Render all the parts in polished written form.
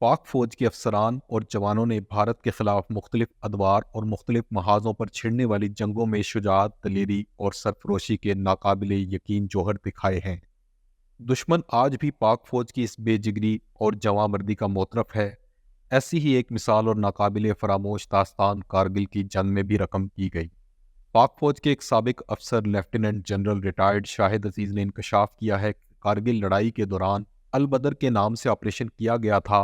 پاک فوج کے افسران اور جوانوں نے بھارت کے خلاف مختلف ادوار اور مختلف محاذوں پر چھڑنے والی جنگوں میں شجاعت، دلیری اور سرفروشی کے ناقابل یقین جوہر دکھائے ہیں۔ دشمن آج بھی پاک فوج کی اس بے جگری اور جواں مردی کا معترف ہے۔ ایسی ہی ایک مثال اور ناقابل فراموش داستان کارگل کی جنگ میں بھی رقم کی گئی۔ پاک فوج کے ایک سابق افسر لیفٹیننٹ جنرل ریٹائرڈ شاہد عزیز نے انکشاف کیا ہے کہ کارگل لڑائی کے دوران البدر کے نام سے آپریشن کیا گیا تھا،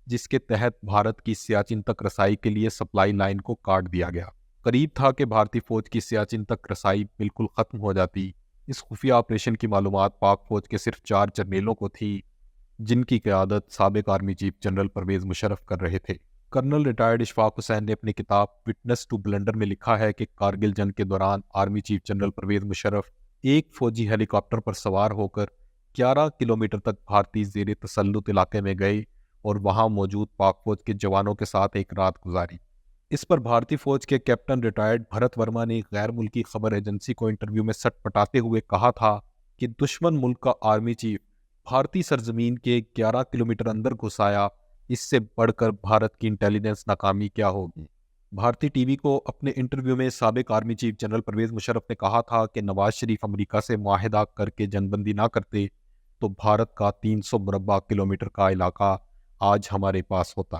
جس کے تحت بھارت کی سیاچن تک رسائی کے لیے سپلائی لائن کو کاٹ دیا گیا۔ قریب تھا کہ بھارتی فوج کی سیاچن تک رسائی بالکل ختم ہو جاتی۔ اس خفیہ آپریشن کی معلومات پاک فوج کے صرف 4 جرنیلوں کو تھی، جن کی قیادت سابق army chief general Pervez Musharraf کر رہے تھے۔ کرنل ریٹائرڈ اشفاق حسین نے اپنی کتاب وٹنس ٹو بلنڈر میں لکھا ہے کہ کارگل جنگ کے دوران army chief general Pervez Musharraf ایک فوجی ہیلی کاپٹر پر سوار ہو کر 11 کلومیٹر تک بھارتی زیر تسلط علاقے میں گئے اور وہاں موجود پاک فوج کے جوانوں کے ساتھ ایک رات گزاری۔ اس پر بھارتی فوج کے کیپٹن ریٹائرڈ بھرت ورما نے غیر ملکی خبر ایجنسی کو انٹرویو میں سٹ پٹاتے ہوئے کہا تھا کہ دشمن ملک کا آرمی چیف بھارتی سرزمین کے 11 کلومیٹر اندر گھس آیا، اس سے بڑھ کر بھارت کی انٹیلیجنس ناکامی کیا ہوگی۔ بھارتی ٹی وی کو اپنے انٹرویو میں سابق army chief general Pervez Musharraf نے کہا تھا کہ نواز شریف امریکہ سے معاہدہ کر کے جنگ بندی نہ کرتے تو بھارت کا 300 مربع کلومیٹر کا علاقہ آج ہمارے پاس ہوتا۔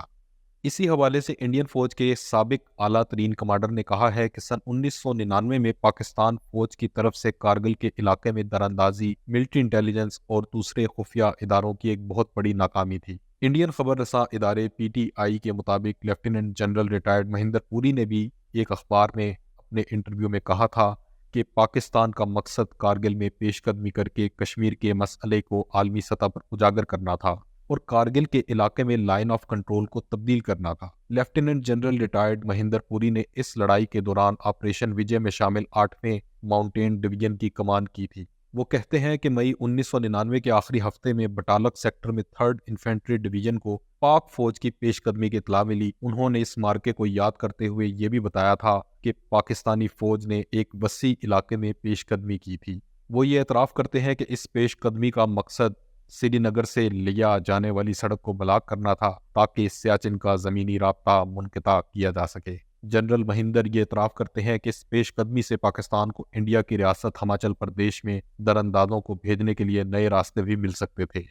اسی حوالے سے انڈین فوج کے سابق اعلیٰ ترین کمانڈر نے کہا ہے کہ سن 1999 میں پاکستان فوج کی طرف سے کارگل کے علاقے میں دراندازی، ملٹری انٹیلیجنس اور دوسرے خفیہ اداروں کی ایک بہت بڑی ناکامی تھی۔ انڈین خبر رساں ادارے پی ٹی آئی کے مطابق لیفٹیننٹ جنرل ریٹائرڈ مہندر پوری نے بھی ایک اخبار میں اپنے انٹرویو میں کہا تھا کہ پاکستان کا مقصد کارگل میں پیش قدمی کر کے کشمیر کے مسئلے کو عالمی سطح پر اجاگر کرنا تھا اور کارگل کے علاقے میں لائن آف کنٹرول کو تبدیل کرنا تھا۔ لیفٹیننٹ جنرل ریٹائرڈ مہندر پوری نے اس لڑائی کے دوران آپریشن وجے میں شامل 8ویں ماؤنٹین ڈویژن کی کمان کی تھی۔ وہ کہتے ہیں کہ مئی 1999 کے آخری ہفتے میں بٹالک سیکٹر میں 3rd انفینٹری ڈویژن کو پاک فوج کی پیش قدمی کی اطلاع ملی۔ انہوں نے اس مارکے کو یاد کرتے ہوئے یہ بھی بتایا تھا کہ پاکستانی فوج نے ایک وسیع علاقے میں پیش قدمی کی تھی۔ وہ یہ اعتراف کرتے ہیں کہ اس پیش قدمی کا مقصد سری نگر سے لیا جانے والی سڑک کو بلاک کرنا تھا تاکہ سیاچن کا زمینی رابطہ منقطع کیا جا سکے۔ جنرل مہندر یہ اعتراف کرتے ہیں کہ اس پیش قدمی سے پاکستان کو انڈیا کی ریاست ہماچل پردیش میں در اندازوں کو بھیجنے کے لیے نئے راستے بھی مل سکتے تھے۔